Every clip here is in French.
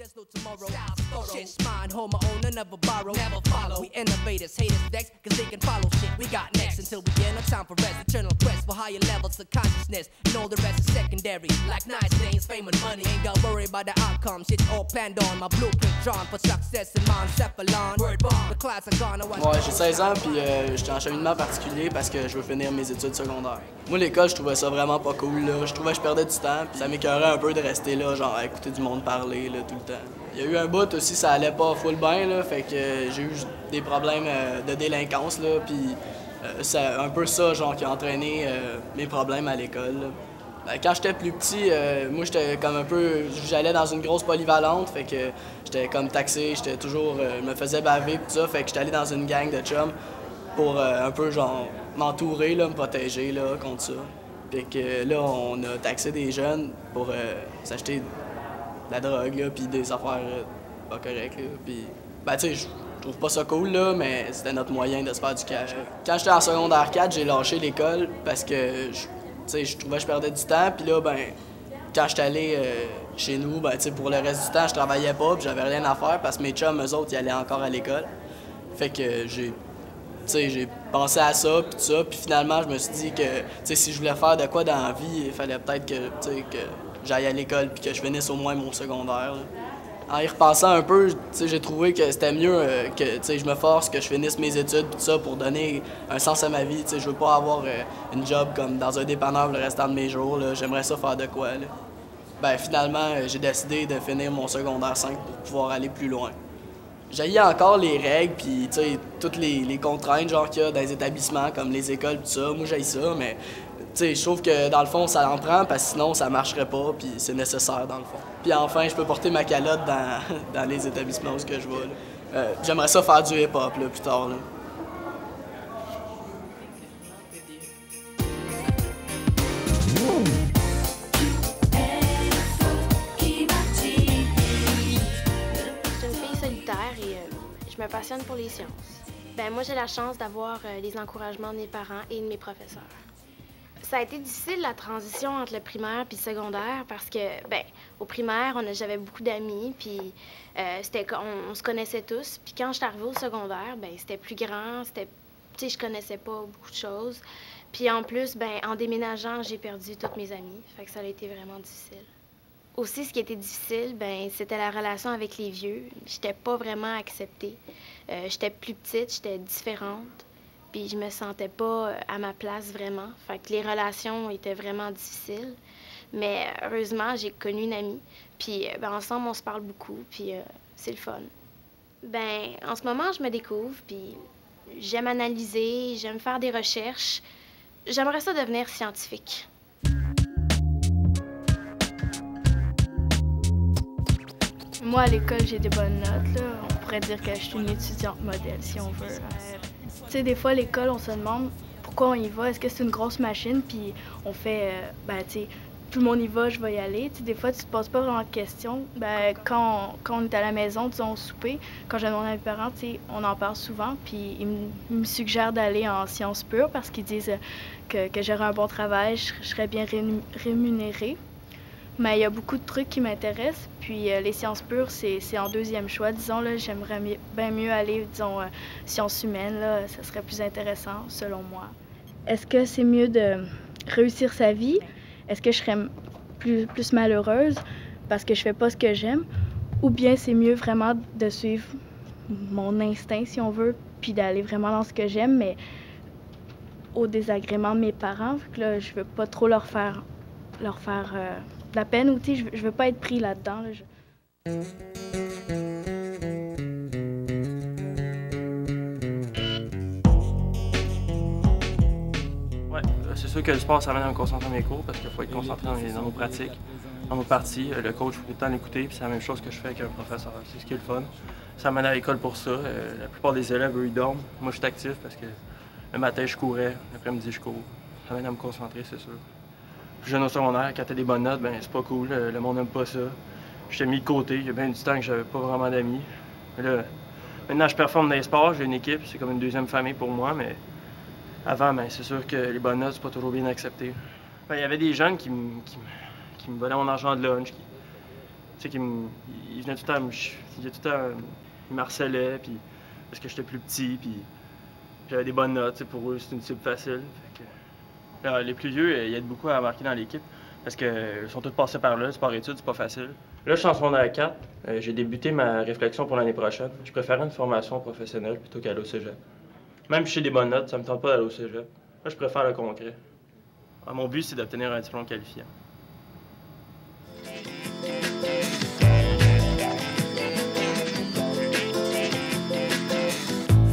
There's no tomorrow. Shit's mine, hold my own, I never borrow, never follow. We innovators, haters next, cause they can follow shit. We got next until we get no time for rest. Eternal quest for higher levels of consciousness. And all the rest is secondary. Like nice things, fame and money. Ain't got worry about the outcome. Shit's all planned on. My blueprint drawn for success in my encephalon. Word bond, the class are gone. Ouais, j'ai 16 ans puis j'étais en cheminement particulier parce que je veux finir mes études secondaires. Moi, l'école, je trouvais ça vraiment pas cool, là. Je trouvais que je perdais du temps puis ça m'écœurait un peu de rester là, genre à écouter du monde parler là, tout le temps. Il y a eu un bout aussi, ça allait pas full bien, là, fait que j'ai eu des problèmes de délinquance, là, puis c'est un peu ça, genre, qui a entraîné mes problèmes à l'école. Quand j'étais plus petit, moi, j'étais comme un peu... J'allais dans une grosse polyvalente, fait que j'étais comme taxé, j'étais toujours... je me faisais baver, tout ça, fait que j'étais allé dans une gang de chums pour un peu, genre, m'entourer, là, me protéger, là, contre ça. Fait que là, on a taxé des jeunes pour s'acheter de la drogue, là, puis des affaires pas correctes, là, puis... Ben, tu sais, je trouve pas ça cool, là, mais c'était notre moyen de se faire du cash. Quand j'étais en secondaire 4, j'ai lâché l'école parce que, je trouvais que je perdais du temps, puis là, ben, quand j'étais allé chez nous, ben, tu sais, pour le reste du temps, je travaillais pas, puis j'avais rien à faire parce que mes chums, eux autres, ils allaient encore à l'école. Fait que j'ai pensé à ça, puis tout ça, puis finalement, je me suis dit que, tu sais, si je voulais faire de quoi dans la vie, il fallait peut-être que, tu sais, que j'aille à l'école, puis que je finisse au moins mon secondaire, là. En y repensant un peu, j'ai trouvé que c'était mieux que je me force, que je finisse mes études tout ça pour donner un sens à ma vie. Je veux pas avoir une job comme dans un dépanneur le restant de mes jours. J'aimerais ça faire de quoi. Là. Ben, finalement, j'ai décidé de finir mon secondaire 5 pour pouvoir aller plus loin. J'haïs encore les règles puis toutes les contraintes genre qu'il y a dans les établissements comme les écoles tout ça. Moi, j'haïs ça, mais je trouve que dans le fond, ça en prend parce que sinon, ça marcherait pas puis c'est nécessaire dans le fond. Puis enfin, je peux porter ma calotte dans les établissements où je vais. J'aimerais ça faire du hip-hop plus tard. Là. Je me passionne pour les sciences. Ben, moi, j'ai la chance d'avoir les encouragements de mes parents et de mes professeurs. Ça a été difficile, la transition entre le primaire puis le secondaire, parce que, ben, au primaire, j'avais beaucoup d'amis, puis on se connaissait tous. Puis quand je suis arrivée au secondaire, ben, c'était plus grand, je connaissais pas beaucoup de choses. Puis en plus, ben, en déménageant, j'ai perdu tous mes amis. Fait que ça a été vraiment difficile. Aussi, ce qui était difficile, ben, c'était la relation avec les vieux. J'étais pas vraiment acceptée. J'étais plus petite, j'étais différente. Puis je me sentais pas à ma place vraiment. Fait que les relations étaient vraiment difficiles. Mais heureusement, j'ai connu une amie. Puis ben, ensemble, on se parle beaucoup. Puis c'est le fun. Ben, en ce moment, je me découvre. Puis j'aime analyser, j'aime faire des recherches. J'aimerais ça devenir scientifique. Moi, à l'école, j'ai des bonnes notes. Là. On pourrait dire que je suis une étudiante modèle, si on veut. Tu sais, des fois, à l'école, on se demande pourquoi on y va. Est-ce que c'est une grosse machine? Puis on fait, ben, tu sais, tout le monde y va, je vais y aller. Tu sais, des fois, tu te poses pas vraiment de questions. Ben, quand on est à la maison, disons, au souper, quand je demande à mes parents, tu sais, on en parle souvent. Puis ils me suggèrent d'aller en sciences pures parce qu'ils disent que j'aurais un bon travail, je serais bien rémunérée. Mais il y a beaucoup de trucs qui m'intéressent, puis les sciences pures, c'est en deuxième choix. Disons, là, j'aimerais bien mieux aller, disons, sciences humaines, là, ça serait plus intéressant, selon moi. Est-ce que c'est mieux de réussir sa vie? Est-ce que je serais plus malheureuse parce que je fais pas ce que j'aime? Ou bien c'est mieux vraiment de suivre mon instinct, si on veut, puis d'aller vraiment dans ce que j'aime, mais au désagrément de mes parents, vu que là, je veux pas trop leur faire de la peine, ou tu sais, je veux pas être pris là-dedans. Là, Ouais, c'est sûr que le sport, ça m'aide à me concentrer dans mes cours parce qu'il faut être concentré dans nos pratiques, dans nos parties. Le coach, il faut tout le temps l'écouter, puis c'est la même chose que je fais avec un professeur. C'est ce qui est le fun. Ça m'aide à l'école pour ça. La plupart des élèves, eux, ils dorment. Moi, je suis actif parce que le matin, je courais, l'après-midi, je cours. Ça m'aide à me concentrer, c'est sûr. Plus jeune au secondaire, quand t'as des bonnes notes, ben c'est pas cool, le monde n'aime pas ça. J'étais mis de côté, il y a bien du temps que j'avais pas vraiment d'amis. Mais là, maintenant je performe dans les sports, j'ai une équipe, c'est comme une deuxième famille pour moi, mais avant, ben, c'est sûr que les bonnes notes, c'est pas toujours bien accepté. Ben, il y avait des jeunes qui me volaient mon argent de lunch. sais qu'il venait tout le temps, il me harcelait, puis parce que j'étais plus petit, puis j'avais des bonnes notes. Pour eux, c'est une cible facile. Les plus vieux, ils aident beaucoup à embarquer dans l'équipe parce qu'ils sont tous passés par là, sport-études, c'est pas facile. Là, je suis en secondaire 4. J'ai débuté ma réflexion pour l'année prochaine. Je préférais une formation professionnelle plutôt qu'aller au cégep. Même si j'ai des bonnes notes, ça me tente pas d'aller au cégep. Là, je préfère le concret. Mon but, c'est d'obtenir un diplôme qualifiant.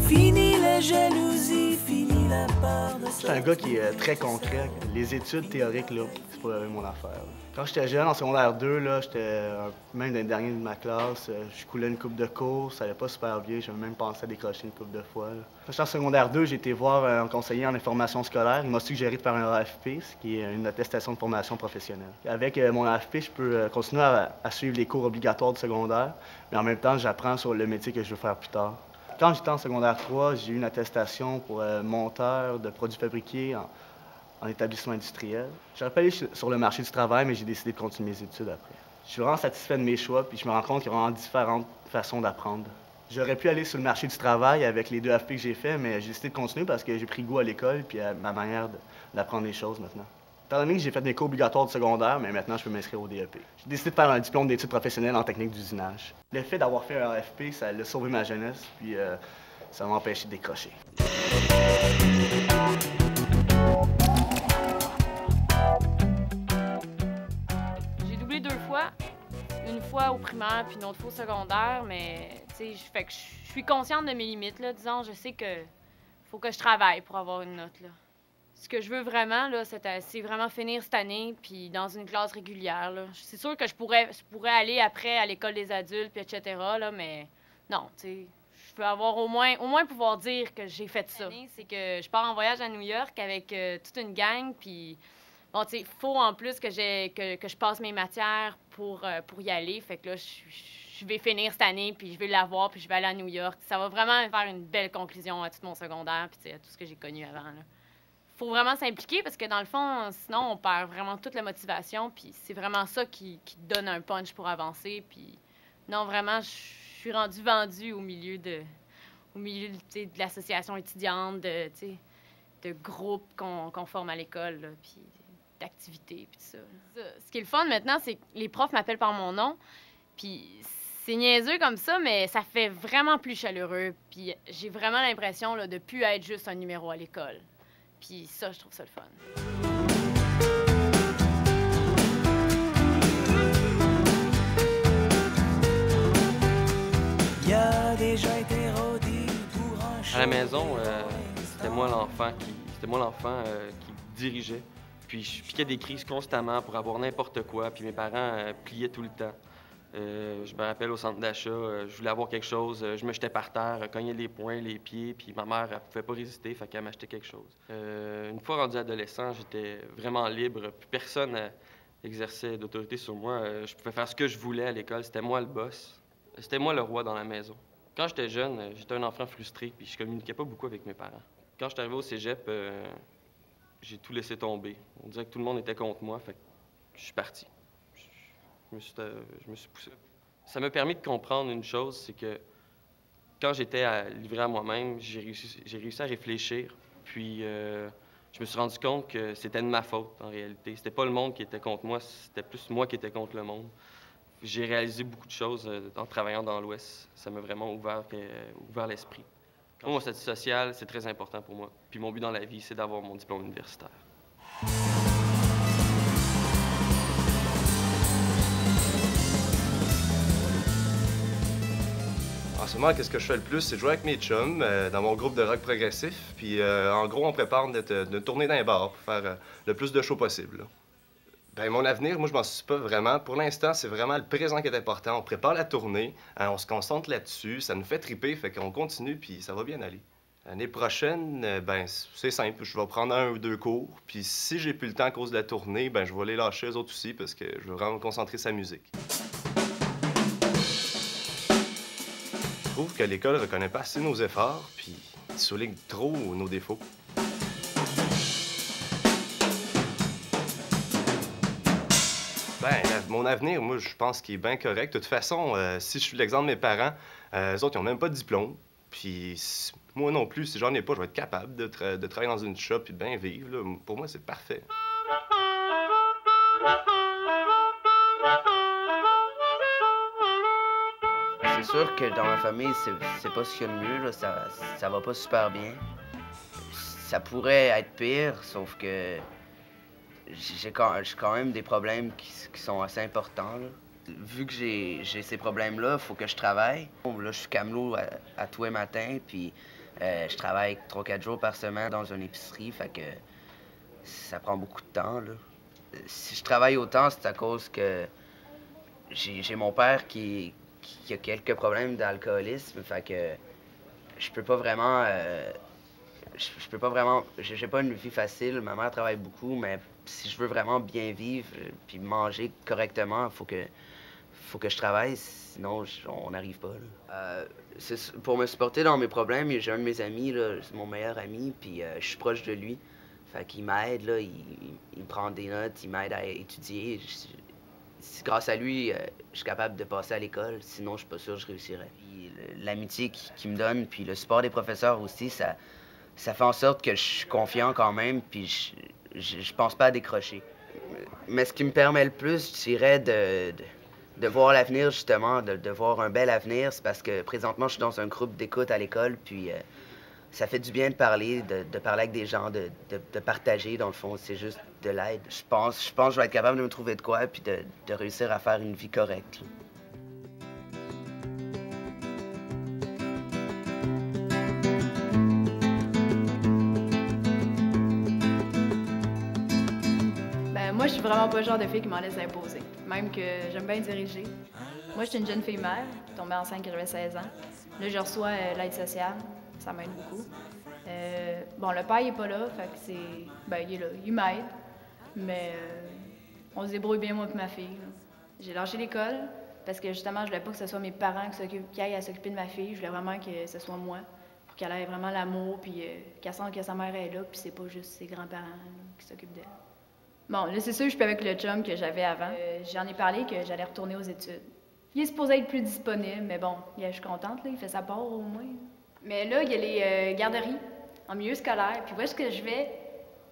Fini la jalousie, fini la part de Je suis un gars qui est très concret. Les études théoriques, là, c'est pas mon affaire. Là. Quand j'étais jeune, en secondaire 2, là, j'étais même dans les derniers de ma classe. Je coulais une coupe de cours, ça allait pas super bien. J'avais même pensé à décrocher une coupe de fois. Là. Quand j'étais en secondaire 2, j'ai été voir un conseiller en information scolaire. Il m'a suggéré de faire un AFP, ce qui est une attestation de formation professionnelle. Avec mon AFP, je peux continuer à suivre les cours obligatoires du secondaire, mais en même temps, j'apprends sur le métier que je veux faire plus tard. Quand j'étais en secondaire 3, j'ai eu une attestation pour monteur de produits fabriqués en établissement industriel. J'aurais pas allé sur le marché du travail, mais j'ai décidé de continuer mes études après. Je suis vraiment satisfait de mes choix, puis je me rends compte qu'il y a vraiment différentes façons d'apprendre. J'aurais pu aller sur le marché du travail avec les 2 AFP que j'ai fait, mais j'ai décidé de continuer parce que j'ai pris goût à l'école puis à ma manière d'apprendre les choses maintenant. Étant donné que j'ai fait des cours obligatoires du secondaire, mais maintenant je peux m'inscrire au DEP. J'ai décidé de faire un diplôme d'études professionnelles en technique d'usinage. Le fait d'avoir fait un AFP, ça a sauvé ma jeunesse, puis ça m'a empêché de décrocher. J'ai doublé 2 fois, une fois au primaire puis une autre fois au secondaire, mais tu sais, fait que je suis consciente de mes limites là. Disons, je sais que faut que je travaille pour avoir une note là. Ce que je veux vraiment, là, c'est vraiment finir cette année, puis dans une classe régulière, là. C'est sûr que je pourrais aller après à l'école des adultes, puis etc., là, mais non, tu sais, je veux avoir au moins pouvoir dire que j'ai fait ça. C'est que je pars en voyage à New York avec toute une gang, puis bon, tu sais, il faut en plus que je passe mes matières pour y aller, fait que là, je vais finir cette année, puis je vais l'avoir, puis je vais aller à New York. Ça va vraiment faire une belle conclusion à tout mon secondaire, puis à tout ce que j'ai connu avant, là. Faut vraiment s'impliquer parce que dans le fond, sinon, on perd vraiment toute la motivation. Puis c'est vraiment ça qui donne un punch pour avancer. Puis non, vraiment, je suis rendue vendue au milieu de l'association étudiante, de groupes qu'on forme à l'école, puis d'activités, puis tout ça. Ce qui est le fun maintenant, c'est que les profs m'appellent par mon nom. Puis c'est niaiseux comme ça, mais ça fait vraiment plus chaleureux. Puis j'ai vraiment l'impression de ne plus être juste un numéro à l'école. Puis ça, je trouve ça le fun. Il a déjà été rodé pour un À la maison, c'était moi l'enfant qui dirigeait. Puis je piquais des crises constamment pour avoir n'importe quoi. Puis mes parents pliaient tout le temps. Je me rappelle au centre d'achat, je voulais avoir quelque chose, je me jetais par terre, cognais les poings, les pieds, puis ma mère, elle pouvait pas résister, fait qu'elle m'achetait quelque chose. Une fois rendu adolescent, j'étais vraiment libre, puis personne n'exerçait d'autorité sur moi. Je pouvais faire ce que je voulais à l'école, c'était moi le boss. C'était moi le roi dans la maison. Quand j'étais jeune, j'étais un enfant frustré, puis je communiquais pas beaucoup avec mes parents. Quand je suis arrivé au cégep, j'ai tout laissé tomber. On dirait que tout le monde était contre moi, fait que je suis parti. Je me suis poussé. Ça m'a permis de comprendre une chose, c'est que quand j'étais livré à moi-même, j'ai réussi à réfléchir. Puis je me suis rendu compte que c'était de ma faute, en réalité. C'était pas le monde qui était contre moi, c'était plus moi qui étais contre le monde. J'ai réalisé beaucoup de choses en travaillant dans l'Ouest. Ça m'a vraiment ouvert l'esprit. Moi, mon statut social, c'est très important pour moi. Puis mon but dans la vie, c'est d'avoir mon diplôme universitaire. En ce moment, qu'est-ce que je fais le plus? C'est jouer avec mes chums dans mon groupe de rock progressif. Puis en gros, on prépare de tourner dans les bars pour faire le plus de shows possible. Là. Ben, mon avenir, moi, je m'en suis pas vraiment. Pour l'instant, c'est vraiment le présent qui est important. On prépare la tournée, on se concentre là-dessus, ça nous fait triper, fait qu'on continue, puis ça va bien aller. L'année prochaine, ben, c'est simple, je vais prendre 1 ou 2 cours, puis si j'ai plus le temps à cause de la tournée, ben, je vais les lâcher eux autres aussi, parce que je veux vraiment me concentrer sur la musique. Je trouve que l'école ne reconnaît pas assez nos efforts, puis souligne trop nos défauts. Ben, Mon avenir, moi, je pense qu'il est bien correct. De toute façon, si je suis l'exemple de mes parents, eux autres, ils n'ont même pas de diplôme. Puis moi non plus, si j'en ai pas, je vais être capable de travailler dans une shop et de bien vivre. Là. Pour moi, c'est parfait. C'est sûr que dans ma famille, c'est pas ce qu'il y a de mieux. Là. Ça va pas super bien. Ça pourrait être pire, sauf que j'ai quand même des problèmes qui sont assez importants. Là. Vu que j'ai ces problèmes-là, il faut que je travaille. Là, je suis camelot à tous les matins, puis je travaille 3-4 jours par semaine dans une épicerie, fait que ça prend beaucoup de temps. Là. Si je travaille autant, c'est à cause que j'ai mon père qui a quelques problèmes d'alcoolisme, fait que je peux pas vraiment... J'ai pas une vie facile, ma mère travaille beaucoup, mais si je veux vraiment bien vivre puis manger correctement, il faut que je travaille, sinon on n'arrive pas. Là. Pour me supporter dans mes problèmes, j'ai un de mes amis, c'est mon meilleur ami, puis je suis proche de lui. Fait qu'il m'aide, là, il me prend des notes, il m'aide à étudier. Grâce à lui, je suis capable de passer à l'école, sinon je suis pas sûr que je réussirais. L'amitié qu'il me donne, puis le support des professeurs aussi, ça fait en sorte que je suis confiant quand même, puis je pense pas à décrocher. Mais ce qui me permet le plus, je dirais, de voir l'avenir, justement, de voir un bel avenir, c'est parce que présentement, je suis dans un groupe d'écoute à l'école, puis ça fait du bien de parler, de parler avec des gens, de partager, dans le fond, c'est juste de l'aide. Je pense que je vais être capable de me trouver de quoi, puis de réussir à faire une vie correcte. Là. Moi, je suis vraiment pas le genre de fille qui m'en laisse imposer. Même que j'aime bien diriger. Moi, je suis une jeune fille mère, tombée enceinte quand j'avais 16 ans. Là, je reçois l'aide sociale. Ça m'aide beaucoup. Bon, le père, il est pas là, fait que c'est... Ben, il est là, il m'aide. Mais on se débrouille bien, moi et ma fille. J'ai lâché l'école parce que, justement, je voulais pas que ce soit mes parents qui aillent à s'occuper de ma fille. Je voulais vraiment que ce soit moi, pour qu'elle ait vraiment l'amour, puis qu'elle sente que sa mère est là, puis c'est pas juste ses grands-parents qui s'occupent d'elle. Bon, là, c'est sûr que je suis pas avec le chum que j'avais avant. J'en ai parlé que j'allais retourner aux études. Il est supposé être plus disponible, mais bon, je suis contente, là, il fait sa part au moins. Mais là, il y a les garderies en milieu scolaire, puis où est-ce que je vais,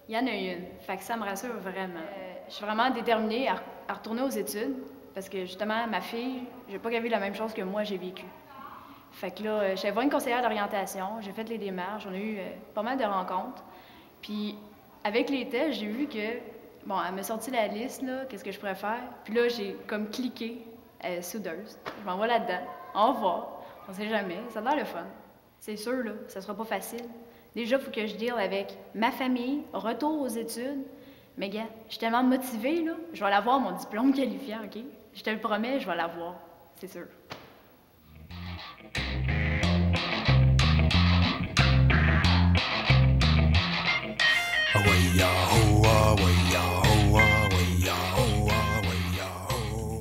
il y en a une. Fait que ça me rassure vraiment. Je suis vraiment déterminée à retourner aux études, parce que justement, ma fille, j'ai pas qu'elle vit la même chose que moi, j'ai vécu. Fait que là, j'allais voir une conseillère d'orientation, j'ai fait les démarches, on a eu pas mal de rencontres. Puis avec les tests, j'ai vu que bon, elle m'a sorti la liste, là, qu'est-ce que je pourrais faire. Puis là, j'ai comme cliqué soudeuse. Je m'en vais là-dedans. On va voir. On sait jamais. Ça a l'air le fun. C'est sûr, là, ça sera pas facile. Déjà, il faut que je deal avec ma famille, retour aux études. Mais gars, je suis tellement motivée, là. Je vais l'avoir, mon diplôme qualifiant, OK? Je te le promets, je vais l'avoir. C'est sûr.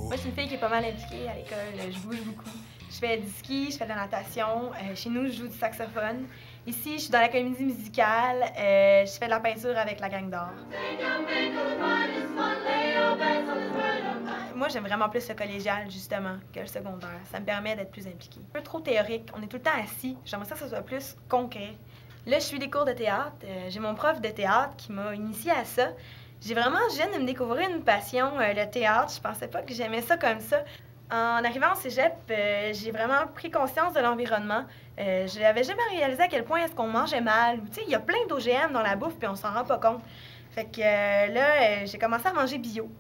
Moi, je suis une fille qui est pas mal impliquée à l'école. Je bouge beaucoup. Je fais du ski, je fais de la natation. Chez nous, je joue du saxophone. Ici, je suis dans la comédie musicale. Je fais de la peinture avec la gang d'art. Moi, j'aime vraiment plus le collégial, justement, que le secondaire. Ça me permet d'être plus impliquée. Un peu trop théorique. On est tout le temps assis. J'aimerais ça que ce soit plus concret. Là, je suis des cours de théâtre. J'ai mon prof de théâtre qui m'a initiée à ça. J'ai vraiment jeune de me découvrir une passion, le théâtre. Je pensais pas que j'aimais ça comme ça. En arrivant au cégep, j'ai vraiment pris conscience de l'environnement. Je n'avais jamais réalisé à quel point est-ce qu'on mangeait mal. Tu sais, il y a plein d'OGM dans la bouffe, puis on s'en rend pas compte. Fait que là, j'ai commencé à manger bio.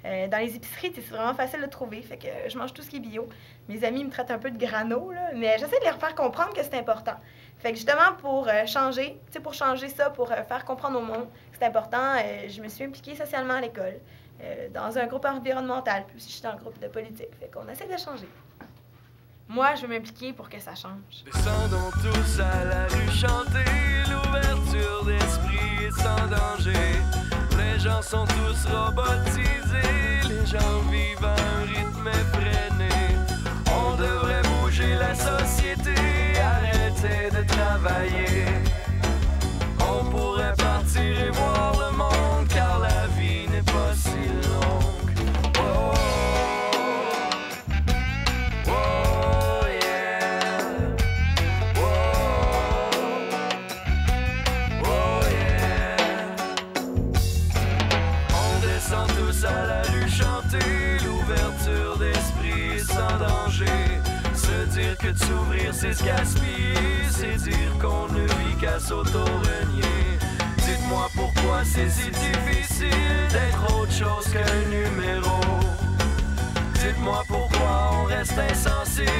Dans les épiceries, c'est vraiment facile de trouver, fait que je mange tout ce qui est bio. Mes amis me traitent un peu de grano, là, mais j'essaie de les faire comprendre que c'est important. Fait que justement, pour changer, tu sais, pour changer ça, pour faire comprendre au monde que c'est important, je me suis impliquée socialement à l'école, dans un groupe environnemental, puis aussi je suis dans le groupe de politique, fait qu'on essaie de changer. Moi, je veux m'impliquer pour que ça change. Descendons tous à la rue chanter l'ouverture d'esprit est sans danger. Les gens sont tous robotisés, les gens vivent à un rythme effréné. On devrait bouger la société, arrêter de travailler. On pourrait partir et voir le monde, car la vie n'est pas si longue. Oh. que de s'ouvrir, c'est se gaspiller. C'est dire qu'on ne vit qu'à s'auto-renier. Dites-moi pourquoi c'est si difficile d'être autre chose qu'un numéro. Dites-moi pourquoi on reste insensible